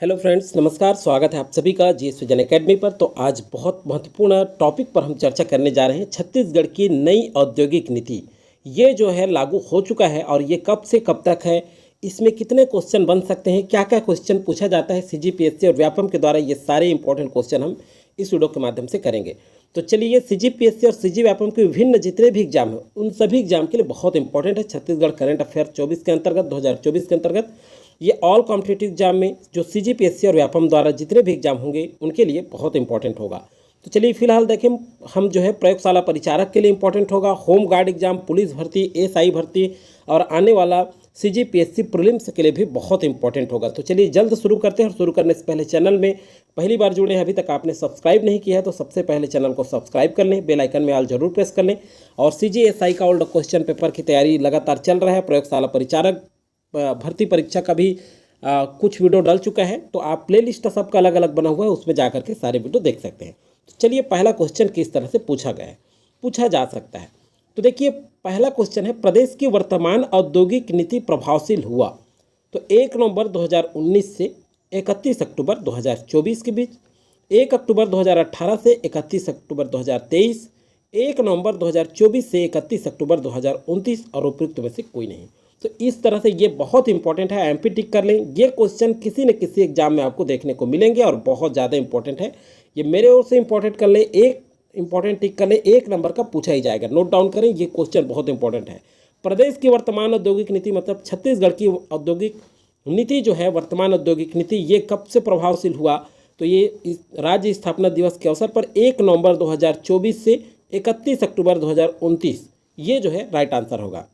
Hello friends, नमस्कार। स्वागत है आप सभी का जीएस विजन एकेडमी पर। तो आज बहुत महत्वपूर्ण टॉपिक पर हम चर्चा करने जा रहे हैं। छत्तीसगढ़ की नई औद्योगिक नीति ये जो है लागू हो चुका है और ये कब से कब तक है, इसमें कितने क्वेश्चन बन सकते हैं, क्या क्या क्वेश्चन पूछा जाता है सीजीपीएससी और व्यापम के द्वारा, ये सारे इंपॉर्टेंट क्वेश्चन हम इस वीडियो के माध्यम से करेंगे। तो चलिए, सीजीपीएससी और सीजी व्यापम के विभिन्न जितने भी एग्जाम हैं उन सभी एग्जाम के लिए बहुत इंपॉर्टेंट है। छत्तीसगढ़ करंट अफेयर 24 के अंतर्गत 2024 के अंतर्गत ये ऑल कॉम्पिटिटिव एग्जाम में जो सीजीपीएससी और व्यापम द्वारा जितने भी एग्जाम होंगे उनके लिए बहुत इंपॉर्टेंट होगा। तो चलिए फिलहाल देखें, हम जो है प्रयोगशाला परिचारक के लिए इंपॉर्टेंट होगा, होम गार्ड एग्जाम, पुलिस भर्ती, एएसआई भर्ती और आने वाला सीजीपीएससी प्रीलिम्स के लिए भी बहुत इंपॉर्टेंट होगा। तो चलिए जल्द शुरू करते हैं। और शुरू करने से पहले चैनल में पहली बार जुड़े हैं, अभी तक आपने सब्सक्राइब नहीं किया है तो सबसे पहले चैनल को सब्सक्राइब कर लें, बेल आइकन में ऑल जरूर प्रेस कर लें। और सीजीएसआई का ओल्ड क्वेश्चन पेपर की तैयारी लगातार चल रहा है। प्रयोगशाला परिचारक भर्ती परीक्षा का भी कुछ वीडियो डल चुका है, तो आप प्लेलिस्ट सबका अलग अलग बना हुआ है, उसमें जाकर के सारे वीडियो देख सकते हैं। तो चलिए, पहला क्वेश्चन किस तरह से पूछा जा सकता है। तो देखिए, पहला क्वेश्चन है, प्रदेश की वर्तमान औद्योगिक नीति प्रभावशील हुआ तो 1 नवंबर 2019 से 31 अक्टूबर 2024 के बीच, 1 अक्टूबर 2018 से 31 अक्टूबर 2023, 1 नवंबर 2024 से 31 अक्टूबर 2029 और उपयुक्त में से कोई नहीं। तो इस तरह से ये बहुत इंपॉर्टेंट है, एमपी टिक कर लें। ये क्वेश्चन किसी न किसी एग्जाम में आपको देखने को मिलेंगे और बहुत ज़्यादा इंपॉर्टेंट है। ये मेरे ओर से इंपॉर्टेंट कर लें, एक इंपॉर्टेंट टिक कर लें, 1 नंबर का पूछा ही जाएगा, नोट डाउन करें, ये क्वेश्चन बहुत इंपॉर्टेंट है। प्रदेश की वर्तमान औद्योगिक नीति मतलब छत्तीसगढ़ की औद्योगिक नीति जो है, वर्तमान औद्योगिक नीति, ये कब से प्रभावशील हुआ तो ये इस राज्य स्थापना दिवस के अवसर पर 1 नवंबर 2024 से 31 अक्टूबर 2029, ये जो है राइट आंसर होगा।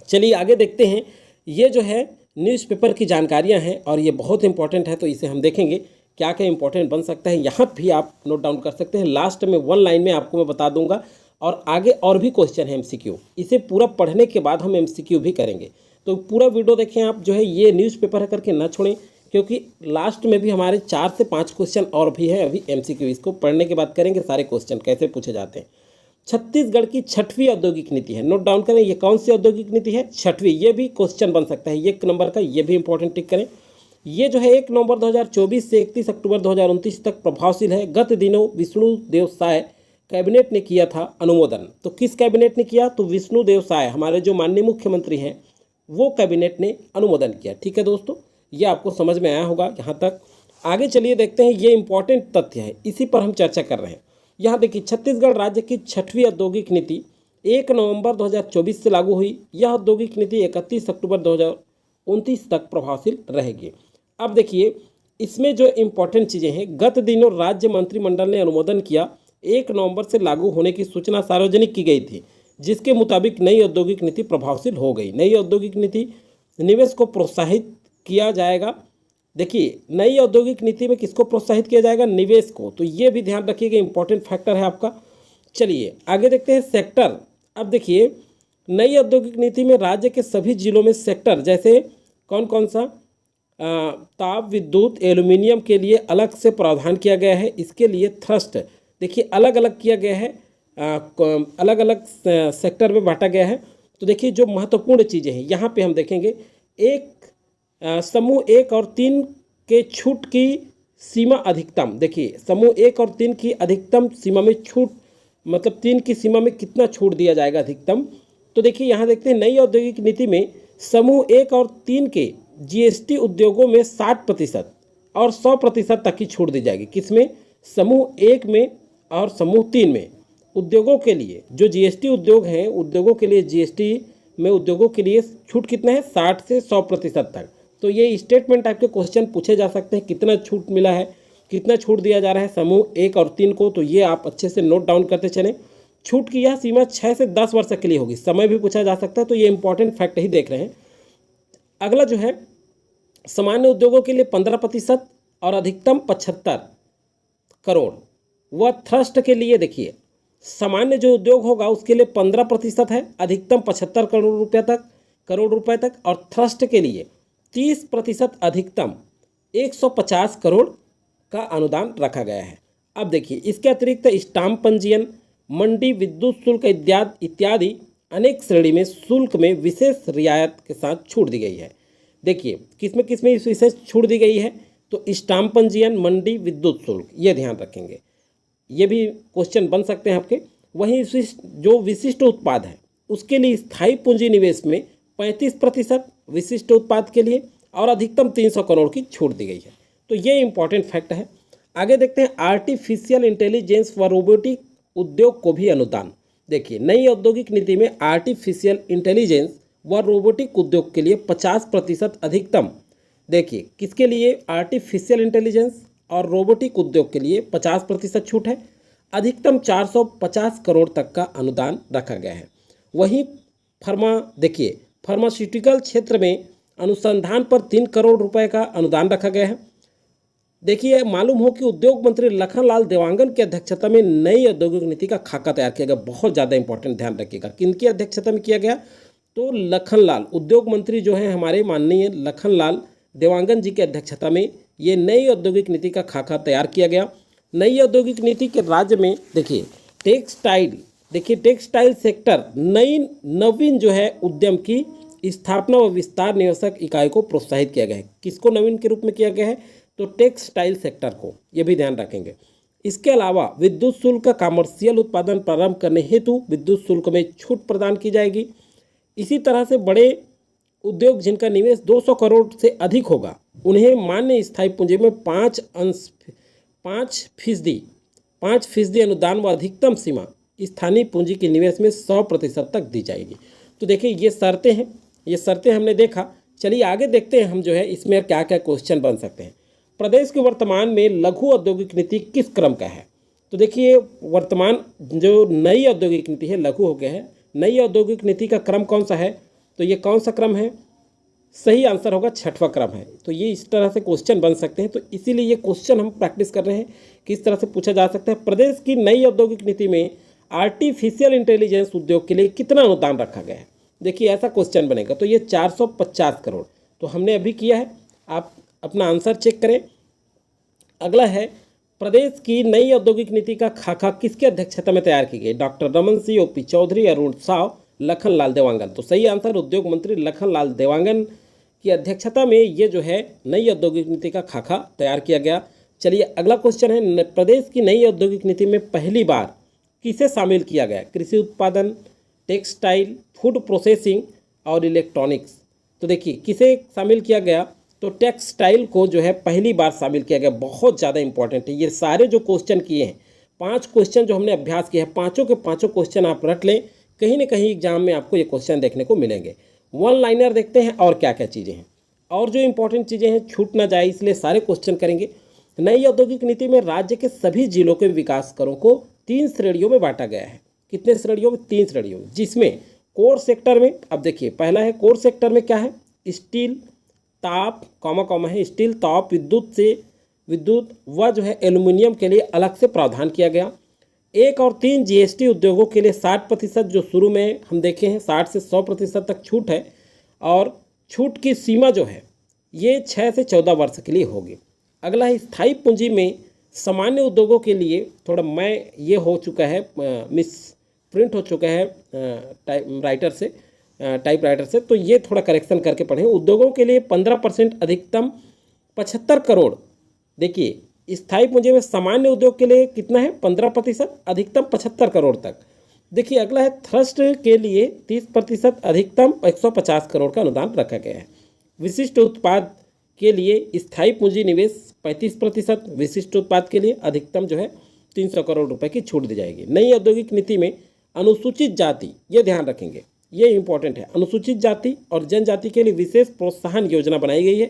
चलिए आगे देखते हैं। ये जो है न्यूज़पेपर की जानकारियां हैं और ये बहुत इंपॉर्टेंट है, तो इसे हम देखेंगे क्या क्या इंपॉर्टेंट बन सकता है। यहाँ भी आप नोट डाउन कर सकते हैं। लास्ट में 1 लाइन में आपको मैं बता दूंगा और आगे और भी क्वेश्चन है एमसीक्यू। इसे पूरा पढ़ने के बाद हम एमसीक्यू भी करेंगे, तो पूरा वीडियो देखें आप। जो है ये न्यूज़पेपर है करके ना छोड़ें, क्योंकि लास्ट में भी हमारे 4 से 5 क्वेश्चन और भी है अभी एमसीक्यू। इसको पढ़ने के बाद करेंगे सारे क्वेश्चन कैसे पूछे जाते हैं। छत्तीसगढ़ की 6वीं औद्योगिक नीति है, नोट डाउन करें। ये कौन सी औद्योगिक नीति है? 6वीं। ये भी क्वेश्चन बन सकता है 1 नंबर का, ये भी इंपॉर्टेंट टिक करें। ये जो है 1 नवंबर 2024 से 31 अक्टूबर 2029 तक प्रभावशील है। गत दिनों विष्णुदेव साय कैबिनेट ने किया था अनुमोदन। तो किस कैबिनेट ने किया? तो विष्णुदेव साय, हमारे जो माननीय मुख्यमंत्री हैं, वो कैबिनेट ने अनुमोदन किया। ठीक है दोस्तों, ये आपको समझ में आया होगा यहाँ तक। आगे चलिए देखते हैं, ये इंपॉर्टेंट तथ्य है, इसी पर हम चर्चा कर रहे हैं। यहाँ देखिए, छत्तीसगढ़ राज्य की 6वीं औद्योगिक नीति 1 नवंबर 2024 से लागू हुई। यह औद्योगिक नीति 31 अक्टूबर 2029 तक प्रभावशील रहेगी। अब देखिए, इसमें जो इंपॉर्टेंट चीज़ें हैं, गत दिनों राज्य मंत्रिमंडल ने अनुमोदन किया। 1 नवंबर से लागू होने की सूचना सार्वजनिक की गई थी, जिसके मुताबिक नई औद्योगिक नीति प्रभावशील हो गई। नई औद्योगिक नीति निवेश को प्रोत्साहित किया जाएगा। देखिए, नई औद्योगिक नीति में किसको प्रोत्साहित किया जाएगा? निवेश को। तो ये भी ध्यान रखिएगा, इंपॉर्टेंट फैक्टर है आपका। चलिए आगे देखते हैं सेक्टर। अब देखिए, नई औद्योगिक नीति में राज्य के सभी जिलों में सेक्टर, जैसे कौन कौन सा? ताप विद्युत एल्यूमिनियम के लिए अलग से प्रावधान किया गया है। इसके लिए थ्रस्ट देखिए अलग अलग किया गया है, अलग अलग सेक्टर में बांटा गया है। तो देखिए, जो महत्वपूर्ण चीज़ें हैं यहाँ पे हम देखेंगे। एक समूह 1 और 3 के छूट की सीमा अधिकतम। देखिए, समूह 1 और 3 की अधिकतम सीमा में छूट, मतलब 3 की सीमा में कितना छूट दिया जाएगा अधिकतम। तो देखिए यहाँ देखते हैं, नई औद्योगिक नीति में समूह 1 और 3 के जीएसटी उद्योगों में 60% और 100% तक की छूट दी जाएगी। किसमें? समूह 1 में और समूह 3 में। उद्योगों के लिए, जो जीएसटी उद्योग हैं, उद्योगों के लिए जीएसटी में उद्योगों के लिए छूट कितना है? 60 से 100% तक। तो ये स्टेटमेंट टाइप के क्वेश्चन पूछे जा सकते हैं, कितना छूट मिला है, कितना छूट दिया जा रहा है समूह 1 और 3 को। तो ये आप अच्छे से नोट डाउन करते चलें। छूट की यह सीमा 6 से 10 वर्ष के लिए होगी। समय भी पूछा जा सकता है, तो ये इंपॉर्टेंट फैक्ट ही देख रहे हैं। अगला जो है, सामान्य उद्योगों के लिए 15% और अधिकतम 75 करोड़। वह थ्रस्ट के लिए देखिए, सामान्य जो उद्योग होगा उसके लिए 15% है, अधिकतम 75 करोड़ रुपए तक। और थ्रस्ट के लिए 30% अधिकतम 150 करोड़ का अनुदान रखा गया है। अब देखिए, इसके अतिरिक्त स्टाम्प पंजीयन, मंडी, विद्युत शुल्क इत्यादि अनेक श्रेणी में शुल्क में विशेष रियायत के साथ छूट दी गई है। देखिए, किसमें विशेष छूट दी गई है? तो स्टाम्प पंजीयन, मंडी, विद्युत शुल्क, ये ध्यान रखेंगे। ये भी क्वेश्चन बन सकते हैं आपके। वहीं जो विशिष्ट उत्पाद है उसके लिए स्थायी पूंजी निवेश में 35% विशिष्ट उत्पाद के लिए और अधिकतम 300 करोड़ की छूट दी गई है। तो ये इंपॉर्टेंट फैक्ट है। आगे देखते हैं, आर्टिफिशियल इंटेलिजेंस व रोबोटिक उद्योग को भी अनुदान। देखिए, नई औद्योगिक नीति में आर्टिफिशियल इंटेलिजेंस व रोबोटिक उद्योग के लिए 50% अधिकतम, देखिए किसके लिए, आर्टिफिशियल इंटेलिजेंस और रोबोटिक उद्योग के लिए 50% छूट है। अधिकतम 450 करोड़ तक का अनुदान रखा गया है। वहीं देखिए फार्मास्यूटिकल क्षेत्र में अनुसंधान पर 3 करोड़ रुपए का अनुदान रखा गया है। देखिए, मालूम हो कि उद्योग मंत्री लखनलाल देवांगन की अध्यक्षता में नई औद्योगिक नीति का खाका तैयार किया गया। बहुत ज़्यादा इंपॉर्टेंट, ध्यान रखिएगा, किनकी अध्यक्षता में किया गया, तो लखनलाल उद्योग मंत्री जो हैं हमारे माननीय लखनलाल देवांगन जी की अध्यक्षता में ये नई औद्योगिक नीति का खाका तैयार किया गया। नई औद्योगिक नीति के राज्य में देखिए टेक्सटाइल सेक्टर नवीन जो है उद्यम की स्थापना व विस्तार निवेशक इकाई को प्रोत्साहित किया गया है। किसको नवीन के रूप में किया गया है, तो टेक्सटाइल सेक्टर को, ये भी ध्यान रखेंगे। इसके अलावा विद्युत शुल्क का कमर्शियल उत्पादन प्रारंभ करने हेतु विद्युत शुल्क में छूट प्रदान की जाएगी। इसी तरह से बड़े उद्योग जिनका निवेश 200 करोड़ से अधिक होगा उन्हें मान्य स्थायी पूंजी में 5% अनुदान व अधिकतम सीमा स्थानीय पूंजी के निवेश में 100% तक दी जाएगी। तो देखिए ये शर्तें हमने देखा। चलिए आगे देखते हैं हम जो है इसमें क्या क्या क्वेश्चन बन सकते हैं। प्रदेश के वर्तमान में लघु औद्योगिक नीति किस क्रम का है, तो देखिए वर्तमान जो नई औद्योगिक नीति है लघु हो गया है। नई औद्योगिक नीति का क्रम कौन सा है, तो ये कौन सा क्रम है, सही आंसर होगा 6वां क्रम है। तो ये इस तरह से क्वेश्चन बन सकते हैं। तो इसीलिए ये क्वेश्चन हम प्रैक्टिस कर रहे हैं किस तरह से पूछा जा सकता है। प्रदेश की नई औद्योगिक नीति में आर्टिफिशियल इंटेलिजेंस उद्योग के लिए कितना अनुदान रखा गया है, देखिए ऐसा क्वेश्चन बनेगा। तो ये 450 करोड़ तो हमने अभी किया है, आप अपना आंसर चेक करें। अगला है, प्रदेश की नई औद्योगिक नीति का खाका किसकी अध्यक्षता में तैयार की गई, डॉक्टर रमन सिंह, ओपी चौधरी, अरुण साव, लखनलाल देवांगन। तो सही आंसर उद्योग मंत्री लखनलाल देवांगन की अध्यक्षता में ये जो है नई औद्योगिक नीति का खाका तैयार किया गया। चलिए अगला क्वेश्चन है, प्रदेश की नई औद्योगिक नीति में पहली बार किसे शामिल किया गया, कृषि उत्पादन, टेक्सटाइल, फूड प्रोसेसिंग और इलेक्ट्रॉनिक्स। तो देखिए किसे शामिल किया गया, तो टेक्सटाइल को जो है पहली बार शामिल किया गया। बहुत ज़्यादा इंपॉर्टेंट है। ये सारे जो क्वेश्चन किए हैं, 5 क्वेश्चन जो हमने अभ्यास किया है, पाँचों के पाँचों क्वेश्चन आप रट लें, कहीं ना कहीं एग्जाम में आपको ये क्वेश्चन देखने को मिलेंगे। वन लाइनर देखते हैं और क्या क्या चीज़ें हैं, और जो इंपॉर्टेंट चीज़ें हैं छूट ना जाए इसलिए सारे क्वेश्चन करेंगे। नई औद्योगिक नीति में राज्य के सभी जिलों के विकास करों को 3 श्रेणियों में बांटा गया है। कितने श्रेणियों में, 3 श्रेणियों में, जिसमें कोर सेक्टर में, अब देखिए पहला है कोर सेक्टर में क्या है, स्टील, ताप कॉमा है, स्टील, ताप, विद्युत व जो है एल्युमिनियम के लिए अलग से प्रावधान किया गया। 1 और 3 जीएसटी उद्योगों के लिए 60% जो शुरू में हम देखे हैं 60 से 100% तक छूट है, और छूट की सीमा जो है ये 6 से 14 वर्ष के लिए होगी। अगला है स्थायी पूंजी में सामान्य उद्योगों के लिए, थोड़ा मैं ये हो चुका है मिस प्रिंट हो चुका है टाइपराइटर से, तो ये थोड़ा करेक्शन करके पढ़ें। उद्योगों के लिए 15% अधिकतम 75 करोड़। देखिए स्थायी पूंजी में सामान्य उद्योग के लिए कितना है, 15% अधिकतम 75 करोड़ तक। देखिए अगला है थ्रस्ट के लिए 30% अधिकतम 150 करोड़ का अनुदान रखा गया है। विशिष्ट उत्पाद के लिए स्थायी पूंजी निवेश 35%, विशिष्ट उत्पाद के लिए अधिकतम जो है 300 करोड़ रुपए की छूट दी जाएगी। नई औद्योगिक नीति में अनुसूचित जाति, ये ध्यान रखेंगे, ये इंपॉर्टेंट है, अनुसूचित जाति और जनजाति के लिए विशेष प्रोत्साहन योजना बनाई गई है,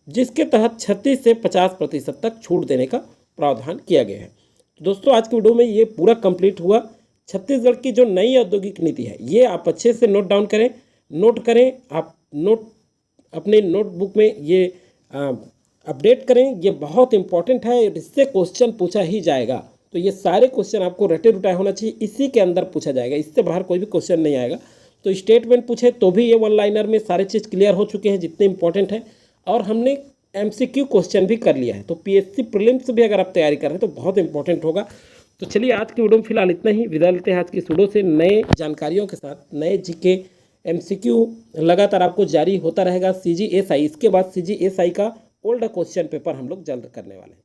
जिसके तहत 36 से 50% तक छूट देने का प्रावधान किया गया है। तो दोस्तों आज की वीडियो में ये पूरा कंप्लीट हुआ। छत्तीसगढ़ की जो नई औद्योगिक नीति है ये आप अच्छे से नोट डाउन करें, आप अपने नोटबुक में ये अपडेट करें, ये बहुत इंपॉर्टेंट है, इससे क्वेश्चन पूछा ही जाएगा। तो ये सारे क्वेश्चन आपको रटे रुटाए होना चाहिए, इसी के अंदर पूछा जाएगा, इससे बाहर कोई भी क्वेश्चन नहीं आएगा। तो स्टेटमेंट पूछे तो भी ये वन लाइनर में सारे चीज़ क्लियर हो चुके हैं जितने इंपॉर्टेंट हैं, और हमने MCQ क्वेश्चन भी कर लिया है। तो PSC प्रीलिम्स भी अगर आप तैयारी कर रहे हैं तो बहुत इंपॉर्टेंट होगा। तो चलिए आज की वीडियो में फिलहाल इतना ही, विदा लेते हैं आज की वीडियो से नए जानकारियों के साथ। नए GK MCQ लगातार आपको जारी होता रहेगा। CGSI, इसके बाद CGSI का ओल्ड क्वेश्चन पेपर हम लोग जल्द करने वाले हैं।